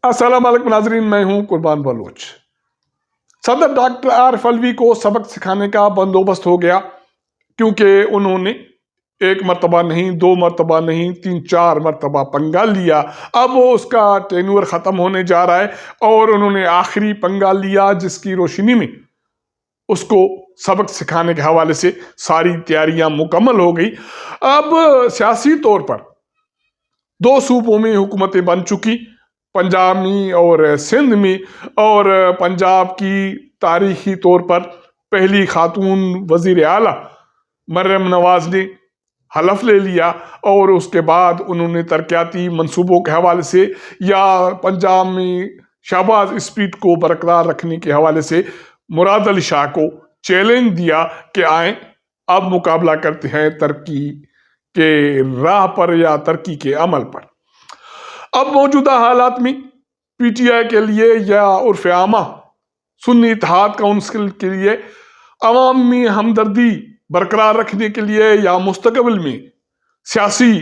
अस्सलाम वालेकुम नाज़रीन, मैं हूं कुर्बान बलूच। सदर डॉक्टर आरिफ अलवी को सबक सिखाने का बंदोबस्त हो गया, क्योंकि उन्होंने एक मरतबा नहीं, दो मरतबा नहीं, 3-4 मरतबा पंगा लिया। अब उसका टेन्योर ख़त्म होने जा रहा है और उन्होंने आखिरी पंगा लिया, जिसकी रोशनी में उसको सबक सिखाने के हवाले से सारी तैयारियां मुकम्मल हो गई। अब सियासी तौर पर 2 सूबों में हुकूमतें बन चुकी, पंजाब में और सिंध में, और पंजाब की तारीखी तौर पर पहली खातून वज़ीर आला मरियम नवाज ने हलफ ले लिया, और उसके बाद उन्होंने तरक्याती मंसूबों के हवाले से या पंजाब में शहबाज स्पीड को बरकरार रखने के हवाले से मुराद अली शाह को चैलेंज दिया कि आए अब मुकाबला करते हैं तरक्की के राह पर या तरक्की के अमल पर। अब मौजूदा हालात में पीटीआई के लिए या उर्फ आमा सुन्नी इत्तेहाद काउंसिल के लिए अवाम में हमदर्दी बरकरार रखने के लिए या मुस्तकबिल में सियासी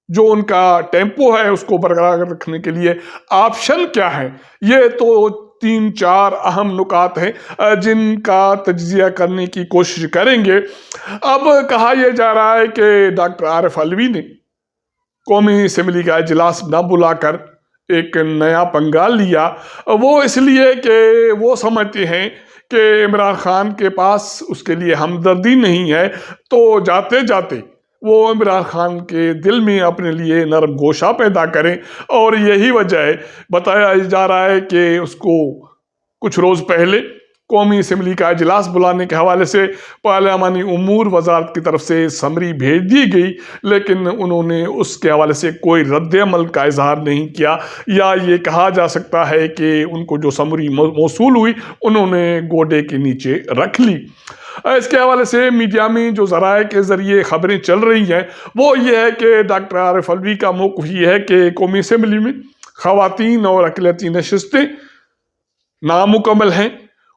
जो उनका टेम्पो है उसको बरकरार रखने के लिए ऑप्शन क्या है, ये तो 3-4 अहम नुकात हैं जिनका तज्जिया करने की कोशिश करेंगे। अब कहा यह जा रहा है कि डॉक्टर आरिफ अलवी ने कौमी असम्बली का इजलास न बुलाकर एक नया पंगा लिया, वो इसलिए कि वो समझते हैं कि इमरान खान के पास उसके लिए हमदर्दी नहीं है, तो जाते जाते वो इमरान खान के दिल में अपने लिए नरम गोशा पैदा करें। और यही वजह है, बताया जा रहा है कि उसको कुछ रोज़ पहले कौमी असम्बली का इजलास बुलाने के हवाले से पार्लियामानी उमूर वजारत की तरफ से समरी भेज दी गई, लेकिन उन्होंने उसके हवाले से कोई रद्द अमल का इजहार नहीं किया, या ये कहा जा सकता है कि उनको जो समरी मौसूल हुई उन्होंने गोडे के नीचे रख ली। इसके हवाले से मीडिया में जो ज़राए के ज़रिए खबरें चल रही हैं वो ये है कि डॉक्टर आरिफ अलवी का मौक़िफ़ ये है कि कौमी असम्बली में ख़वातीन और अक़लियती नशिस्तें नामुकम्मल हैं,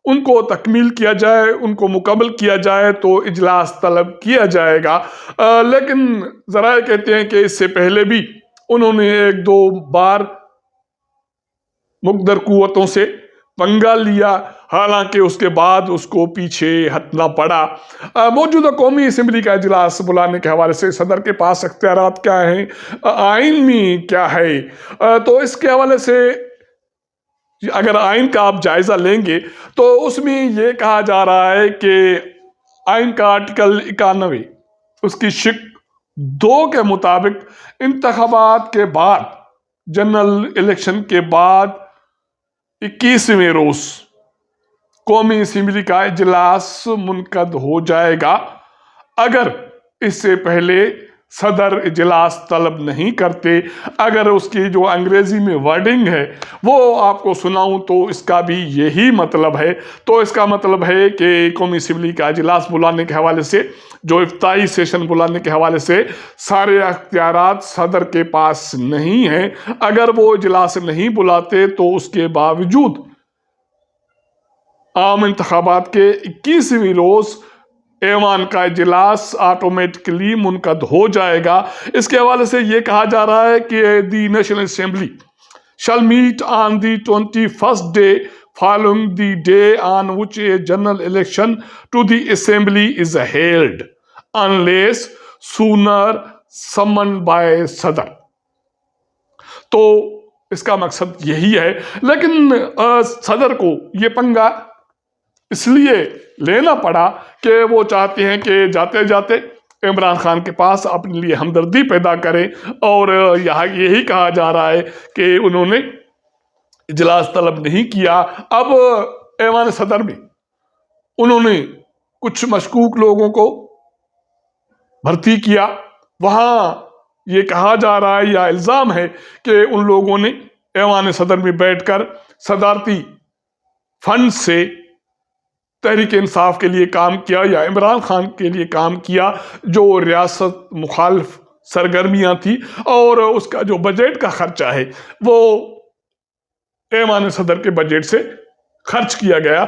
उनको तकमील किया जाए, उनको मुकम्मल किया जाए तो इजलास तलब किया जाएगा। लेकिन ज़राए कहते हैं कि इससे पहले भी उन्होंने 1-2 बार मुक़द्दर क़ुव्वतों से पंगा लिया, हालांकि उसके बाद उसको पीछे हटना पड़ा। मौजूदा कौमी असम्बली का इजलास बुलाने के हवाले से सदर के पास इख्तियारात क्या हैं, आइन में क्या है, तो इसके हवाले से अगर आइन का आप जायज़ा लेंगे तो उसमें ये कहा जा रहा है कि आइन का आर्टिकल 91 उसकी शिक 2 के मुताबिक इंतखाबात के बाद, जनरल इलेक्शन के बाद 21वें रोज़ कौमी असम्बली का इजलास मुनक़द हो जाएगा, अगर इससे पहले सदर इजलास तलब नहीं करते। अगर उसकी जो अंग्रेज़ी में वर्डिंग है वो आपको सुनाऊं तो इसका भी यही मतलब है। तो इसका मतलब है कि कौमी असम्बली का इजलास बुलाने के हवाले से, जो इफ्ताई सेशन बुलाने के हवाले से सारे अख्तियारात सदर के पास नहीं हैं। अगर वो इजलास नहीं बुलाते तो उसके बावजूद आम इंतखाबात के 21वीं रोज़ ऐवान का इजलास ऑटोमेटिकली मुनक़द हो जाएगा। इसके हवाले से ये कहा जा रहा है कि the national assembly shall meet on the 21st day following the day on which a general election to the assembly is held unless sooner summoned by सदर। तो इसका मकसद यही है, लेकिन सदर को ये पंगा इसलिए लेना पड़ा कि वो चाहते हैं कि जाते जाते इमरान खान के पास अपने लिए हमदर्दी पैदा करें, और यहाँ यही कहा जा रहा है कि उन्होंने इजलास तलब नहीं किया। अब ऐवान सदर में उन्होंने कुछ मशकूक लोगों को भर्ती किया, वहाँ ये कहा जा रहा है या इल्ज़ाम है कि उन लोगों ने ऐवान सदर में बैठकर सदारती फंड से तहरीक इंसाफ के लिए काम किया या इमरान खान के लिए काम किया, जो रियासत मुखालिफ सरगर्मियां थी, और उसका जो बजट का खर्चा है वो ऐवान सदर के बजट से खर्च किया गया।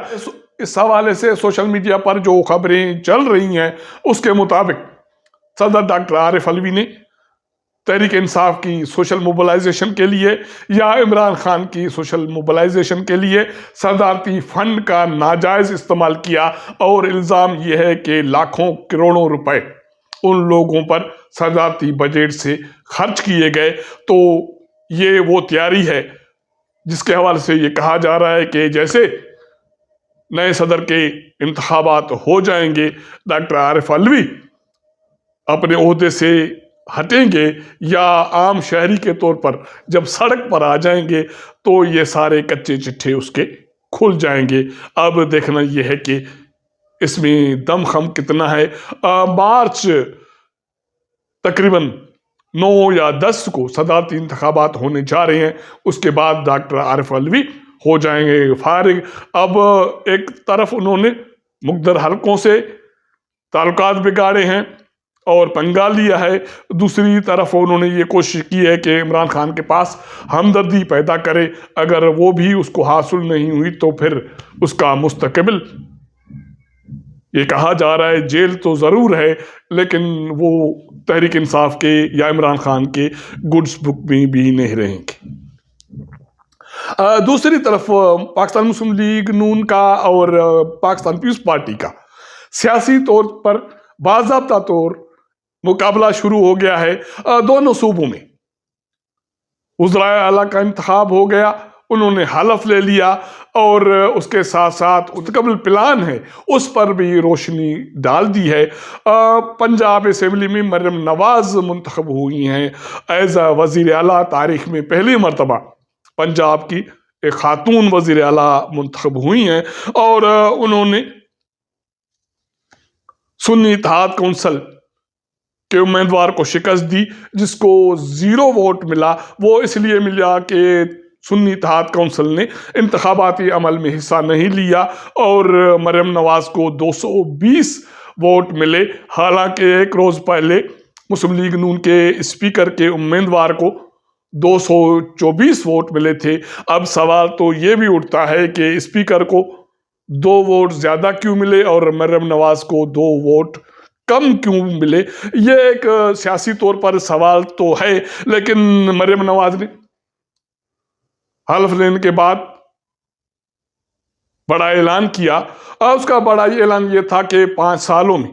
اس حوالے سے سوشل میڈیا پر جو خبریں چل رہی ہیں اس کے مطابق صدر ڈاکٹر عارف علوی نے تحریک انصاف کی سوشل موبلائزیشن کے لیے یا عمران خان کی سوشل موبلائزیشن کے لیے صدارتی فنڈ کا ناجائز استعمال کیا، اور الزام یہ ہے کہ لاکھوں کروڑوں روپے ان لوگوں پر صدارتی بجٹ سے خرچ کیے گئے۔ تو یہ وہ تیاری ہے جس کے حوالے سے یہ کہا جا رہا ہے کہ جیسے نئے صدر کے انتخابات ہو جائیں گے، ڈاکٹر عارف علوی اپنے عہدے سے ہٹیں گے یا عام شہری کے طور پر جب سڑک پر آ جائیں گے تو یہ سارے کچے چٹھے اس کے کھل جائیں گے۔ اب دیکھنا یہ ہے کہ اس میں دم خم کتنا ہے۔ مارچ تقریباً 9 یا 10 کو صدارتی انتخابات ہونے جا رہے ہیں، اس کے بعد ڈاکٹر عارف علوی ہو جائیں گے فارغ۔ اب ایک طرف انہوں نے مقدر حلقوں سے تعلقات بگاڑے ہیں اور پنگا لیا ہے، دوسری طرف انہوں نے یہ کوشش کی ہے کہ عمران خان کے پاس ہمدردی پیدا کرے، اگر وہ بھی اس کو حاصل نہیں ہوئی تو پھر اس کا مستقبل یہ کہا جا رہا ہے جیل تو ضرور ہے، لیکن وہ تحریک انصاف کے یا عمران خان کے گڈس بک میں بھی نہیں رہیں گے۔ دوسری طرف پاکستان مسلم لیگ نون کا اور پاکستان پیپلز پارٹی کا سیاسی طور پر باضابطہ طور مقابلہ شروع ہو گیا ہے۔ دونوں صوبوں میں وزرائے اعلیٰ کا انتخاب ہو گیا، انہوں نے حلف لے لیا، اور اس کے ساتھ ساتھ مستقبل پلان ہے اس پر بھی روشنی ڈال دی ہے۔ پنجاب اسمبلی میں مریم نواز منتخب ہوئی ہیں ایز وزیر اعلیٰ، تاریخ میں پہلی مرتبہ پنجاب کی ایک خاتون وزیر اعلیٰ منتخب ہوئی ہیں، اور انہوں نے سنی اتحاد کونسل کے امیدوار کو شکست دی، جس کو 0 ووٹ ملا۔ وہ اس لیے ملا کہ سنی اتحاد کونسل نے انتخاباتی عمل میں حصہ نہیں لیا، اور مریم نواز کو 220 ووٹ ملے، حالانکہ ایک روز پہلے مسلم لیگ نون کے اسپیکر کے امیدوار کو 224 ووٹ ملے تھے۔ اب سوال تو یہ بھی اٹھتا ہے کہ اسپیکر کو 2 ووٹ زیادہ کیوں ملے اور مریم نواز کو 2 ووٹ کم کیوں ملے؟ یہ ایک سیاسی طور پر سوال تو ہے، لیکن مریم نواز نے حلف لینے کے بعد بڑا اعلان کیا، اور اس کا بڑا اعلان یہ تھا کہ 5 سالوں میں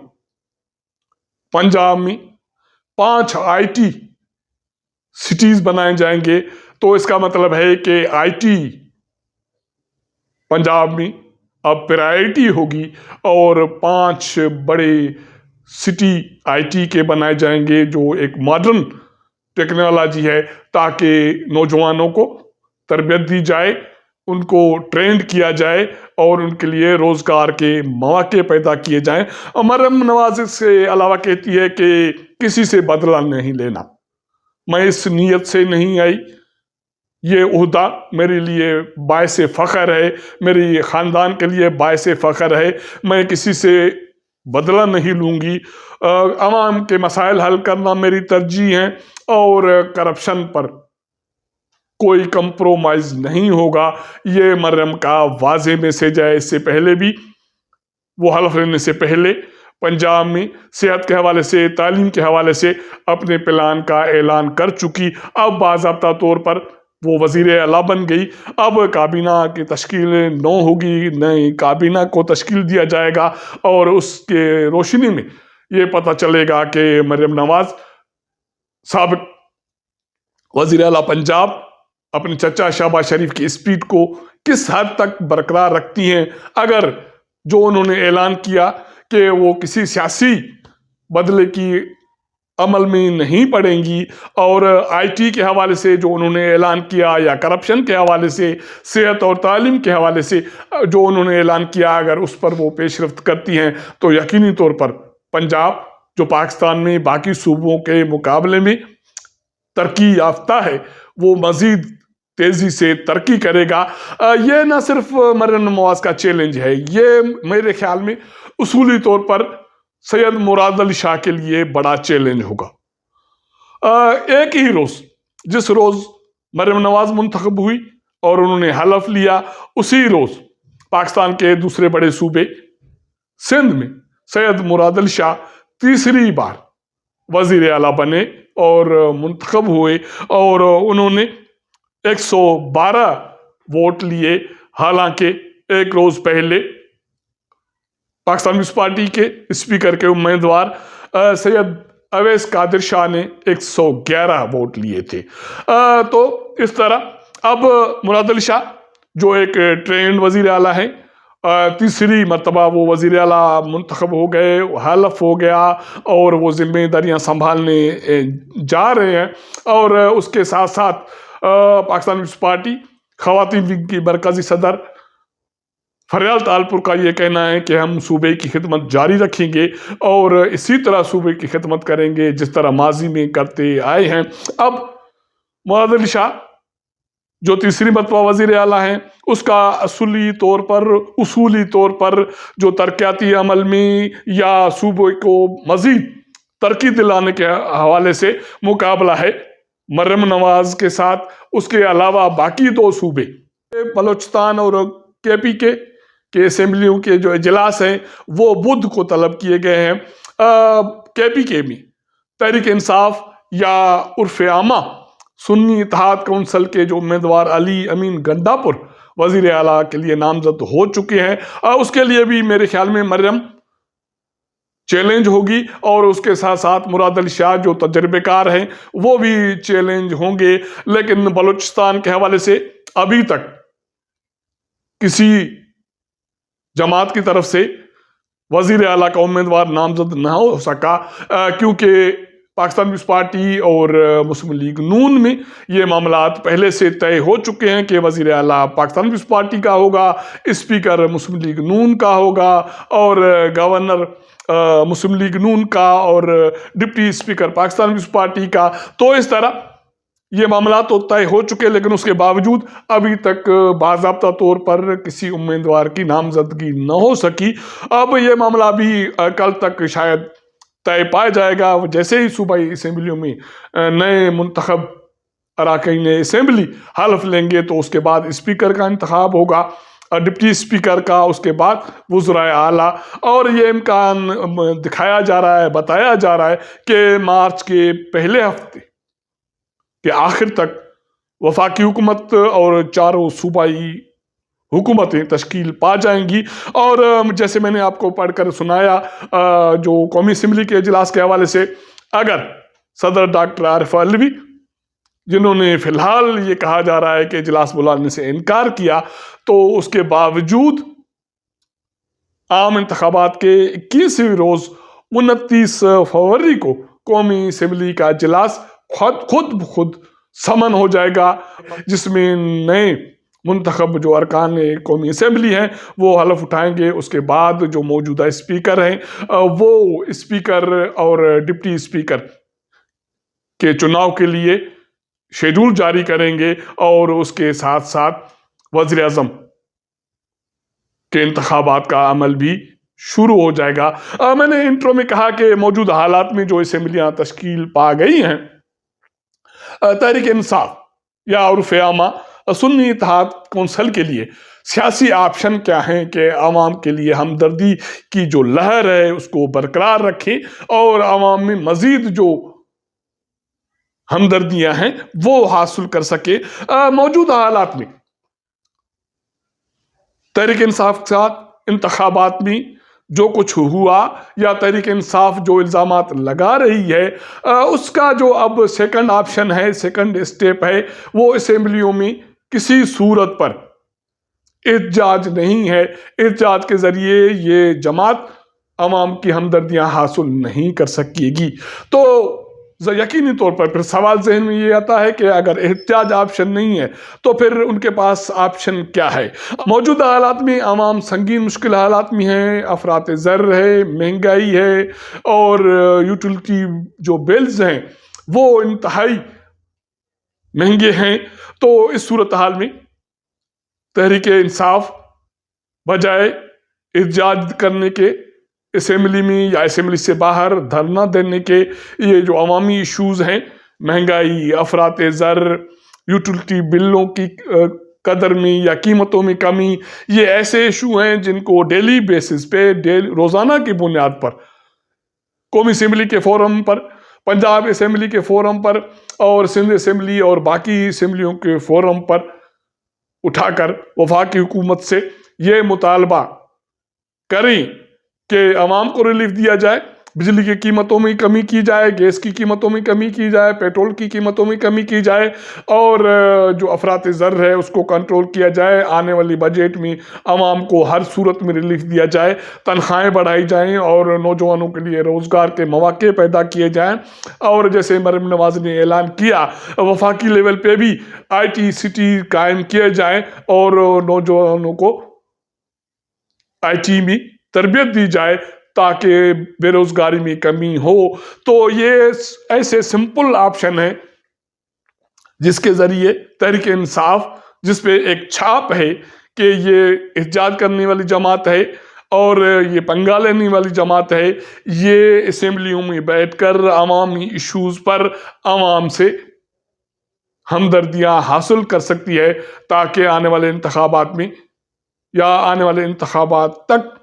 پنجاب میں 5 آئی ٹی سٹیز بنائے جائیں گے۔ تو اس کا مطلب ہے کہ آئی ٹی پنجاب میں اب پرائرٹی ہوگی، اور 5 بڑے سٹی آئی ٹی کے بنائے جائیں گے جو ایک ماڈرن ٹیکنالوجی ہے، تاکہ نوجوانوں کو تربیت دی جائے، ان کو ٹرینڈ کیا جائے اور ان کے لیے روزگار کے مواقع پیدا کیے جائیں۔ اور مریم نواز اس کے علاوہ کہتی ہے کہ کسی سے بدلہ نہیں لینا، میں اس نیت سے نہیں آئی، یہ عہدہ میرے لیے باعث فخر ہے، میری خاندان کے لیے باعث فخر ہے، میں کسی سے بدلہ نہیں لوں گی، عوام کے مسائل حل کرنا میری ترجیح ہے، اور کرپشن پر کوئی کمپرومائز نہیں ہوگا۔ یہ مریم کا واضح میسج ہے۔ اس سے پہلے بھی وہ حلف لینے سے پہلے پنجاب میں صحت کے حوالے سے، تعلیم کے حوالے سے اپنے پلان کا اعلان کر چکی۔ اب باضابطہ طور پر وہ وزیر اعلیٰ بن گئی۔ اب کابینہ کی تشکیل نو ہوگی، نئی کابینہ کو تشکیل دیا جائے گا، اور اس کے روشنی میں یہ پتہ چلے گا کہ مریم نواز سابق وزیر اعلیٰ پنجاب اپنے چچا شہباز شریف کی اسپیڈ کو کس حد تک برقرار رکھتی ہیں۔ اگر جو انہوں نے اعلان کیا کہ وہ کسی سیاسی بدلے کی عمل میں نہیں پڑیں گی، اور آئی ٹی کے حوالے سے جو انہوں نے اعلان کیا، یا کرپشن کے حوالے سے، صحت اور تعلیم کے حوالے سے جو انہوں نے اعلان کیا، اگر اس پر وہ پیش رفت کرتی ہیں تو یقینی طور پر پنجاب جو پاکستان میں باقی صوبوں کے مقابلے میں ترقی یافتہ ہے، وہ مزید تیزی سے ترقی کرے گا۔ یہ نہ صرف مریم نواز کا چیلنج ہے، یہ میرے خیال میں اصولی طور پر سید مراد علی شاہ کے لیے بڑا چیلنج ہوگا۔ ایک ہی روز، جس روز مریم نواز منتخب ہوئی اور انہوں نے حلف لیا، اسی روز पाकिस्तान के दूसरे बड़े सूबे सिंध में सैयद मुराद अली शाह तीसरी बार वजीर आला बने और मुंतखब हुए और उन्होंने 112 वोट लिए। हालांकि एक रोज पहले पाकिस्तान पीपल्स पार्टी के स्पीकर के उम्मीदवार सैयद अवैस कादिर शाह ने 111 वोट लिए थे। तो इस तरह अब मुराद अली शाह जो एक ट्रेंड वजीर आला है, तीसरी मरतबा वो वजीर आला मुंतखब हो गए, हलफ हो गया और वो जिम्मेदारियां संभालने जा रहे हैं। और उसके साथ साथ पाकिस्तान पीपल्स पार्टी खवातीन विंग की मरकजी सदर फरियाल तालपुर का ये कहना है कि हम सूबे की खिदमत जारी रखेंगे और इसी तरह सूबे की खिदमत करेंगे जिस तरह माजी में करते आए हैं। अब मुराद अली शाह जो तीसरी मरतबा वजीर आला हैं, उसका उसूली तौर पर जो तरक्याती अमल में या सूबे को मजीद तरक्की दिलाने के हवाले से मुकाबला है मरियम नवाज के साथ। उसके अलावा बाकी दो सूबे बलोचिस्तान और केपी के असेंबलियों के जो इजलास हैं वो बुध को तलब किए गए हैं। केपी में तहरीक इंसाफ या उर्फ आमा सुन्नी इत्तेहाद कौंसिल के जो उम्मीदवार अली अमीन गंडापुर वजीर आला के लिए नामजद हो चुके हैं। उसके लिए भी मेरे ख्याल में मरियम चैलेंज होगी और उसके साथ साथ मुराद अली शाह जो तजर्बेकार हैं वो भी चैलेंज होंगे। लेकिन बलूचिस्तान के हवाले से अभी तक किसी जमात की तरफ से वजीर आला का उम्मीदवार नामजद न हो सका, क्योंकि पाकिस्तान पीपल्स पार्टी और मुस्लिम लीग नून में ये मामलात पहले से तय हो चुके हैं कि वजीर आला पाकिस्तान पीपल्स पार्टी का होगा, स्पीकर मुस्लिम लीग नून का होगा और गवर्नर मुस्लिम लीग नून का और deputy speaker Pakistan Peoples Party का। तो इस तरह ये मामला तो तय हो चुके, लेकिन उसके बावजूद अभी तक बाज़ाब्ता तौर पर किसी उम्मीदवार की नामजदगी न हो सकी। अब ये मामला भी कल तक शायद तय पाया जाएगा। जैसे ही सूबाई असेंबलियों में नए मुंतखब अरकान असेंबली हल्फ लेंगे तो उसके बाद स्पीकर का इंतखाब होगा, डिप्टी स्पीकर का, उसके बाद वज़राए आला। और ये इम्कान दिखाया जा रहा है, बताया जा रहा है कि मार्च के पहले हफ्ते के आखिर तक वफाकी हुकूमत और चारों सूबाई हुकूमतें तश्कील पा जाएंगी। और जैसे मैंने आपको पढ़कर सुनाया जो कौमी असेंबली के इजलास के हवाले से, अगर सदर डॉक्टर आरिफ अलवी जिन्होंने फिलहाल ये कहा जा रहा है कि इजलास बुलाने से इनकार किया, तो उसके बावजूद आम इंतखाबात के 21वें रोज 29 फरवरी को कौमी असेंबली का इजलास खुद समन हो जाएगा, जिसमें नए मुंतखब जो अरकान कौमी असेंबली हैं वो हलफ उठाएंगे। उसके बाद जो मौजूदा स्पीकर हैं वो स्पीकर और डिप्टी स्पीकर के चुनाव के लिए शेड्यूल जारी करेंगे और उसके साथ साथ वज़ीर आज़म के इंतखाबात का अमल भी शुरू हो जाएगा। मैंने इंट्रो में कहा कि मौजूदा हालात में जो असेंबलियां तश्कील पा गई हैं, तहरीक इंसाफ या उर्फ आमा सुन्नी इत्तेहाद कौंसिल के लिए सियासी ऑप्शन क्या हैं कि आवाम के लिए हमदर्दी की जो लहर है उसको बरकरार रखें और आवाम में मजीद जो हमदर्दियां हैं वो हासिल कर सके। मौजूदा हालात में तहरीक इंसाफ के साथ इंतखाबात में जो कुछ हुआ या तहरीक इंसाफ जो इल्ज़ामात लगा रही है, उसका जो अब सेकंड ऑप्शन है, सेकंड स्टेप है, वो असेंबलियों में किसी सूरत पर एहतजाज नहीं है। एहतजाज के ज़रिए ये जमात अवाम की हमदर्दियाँ हासिल नहीं कर सकेगी। तो यकीनी तौर पर फिर सवाल जहन में ये आता है कि अगर एहतजाज ऑप्शन नहीं है तो फिर उनके पास ऑप्शन क्या है। मौजूदा हालात में आवाम संगीन मुश्किल हालात में है, अफरात ज़र है, महंगाई है और यूटिलिटी जो बिल्स हैं वो इंतहाई महंगे हैं। तो इस सूरत हाल में तहरीक इंसाफ बजाय एहतजाज करने के असेंबली में या असेंबली से बाहर धरना देने के, ये जो अवामी इश्यूज़ हैं, महंगाई, अफरात ज़र, यूटिलिटी बिलों की قدر میں یا قیمتوں میں کمی، یہ ایسے ایشو ہیں جن کو ڈیلی بیسس پہ، روزانہ کی بنیاد پر قومی اسمبلی کے فورم پر، پنجاب اسمبلی کے فورم پر اور سندھ اسمبلی اور باقی اسمبلیوں کے فورم پر اٹھا کر وفاقی حکومت سے یہ مطالبہ کریں کہ عوام کو ریلیف دیا جائے، بجلی کی قیمتوں میں کمی کی جائے، گیس کی قیمتوں میں کمی کی جائے، پیٹرول کی قیمتوں میں کمی کی جائے، اور جو افراط زر ہے اس کو کنٹرول کیا جائے، آنے والی بجٹ میں عوام کو ہر صورت میں ریلیف دیا جائے، تنخواہیں بڑھائی جائیں اور نوجوانوں کے لیے روزگار کے مواقع پیدا کیے جائیں، اور جیسے مریم نواز نے اعلان کیا وفاقی لیول پہ بھی آئی ٹی سٹی قائم کیے جائیں اور نوجوانوں کو آئی ٹی میں تربیت دی جائے تاکہ بے روزگاری میں کمی ہو۔ تو یہ ایسے سمپل آپشن ہیں جس کے ذریعے تحریک انصاف، جس پہ ایک چھاپ ہے کہ یہ احتجاج کرنے والی جماعت ہے اور یہ پنگا لینے والی جماعت ہے، یہ اسمبلیوں میں بیٹھ کر عوامی ایشوز پر عوام سے ہمدردیاں حاصل کر سکتی ہے تاکہ آنے والے انتخابات میں یا آنے والے انتخابات تک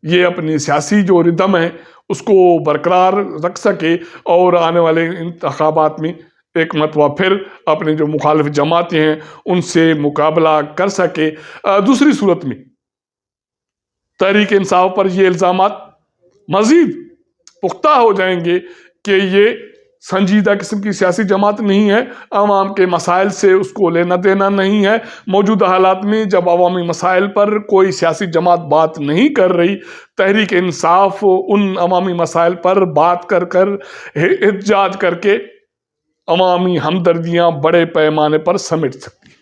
یہ اپنی سیاسی جو ردم ہے اس کو برقرار رکھ سکے اور آنے والے انتخابات میں ایک مرتبہ پھر اپنے جو مخالف جماعتیں ہیں ان سے مقابلہ کر سکے۔ دوسری صورت میں تحریک انصاف پر یہ الزامات مزید پختہ ہو جائیں گے کہ یہ سنجیدہ قسم کی سیاسی جماعت نہیں ہے، عوام کے مسائل سے اس کو لینا دینا نہیں ہے۔ موجودہ حالات میں جب عوامی مسائل پر کوئی سیاسی جماعت بات نہیں کر رہی، تحریک انصاف ان عوامی مسائل پر بات کر احتجاج کر کے عوامی ہمدردیاں بڑے پیمانے پر سمیٹ سکتی ہے۔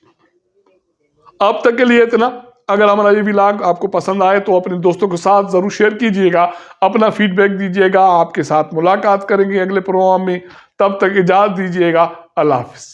اب تک کے لیے اتنا۔ اگر ہمارا یہ ولاگ آپ کو پسند آئے تو اپنے دوستوں کے ساتھ ضرور شیئر کیجئے گا، اپنا فیڈ بیک دیجئے گا۔ آپ کے ساتھ ملاقات کریں گے اگلے پروگرام میں، تب تک اجازت دیجئے گا۔ اللہ حافظ۔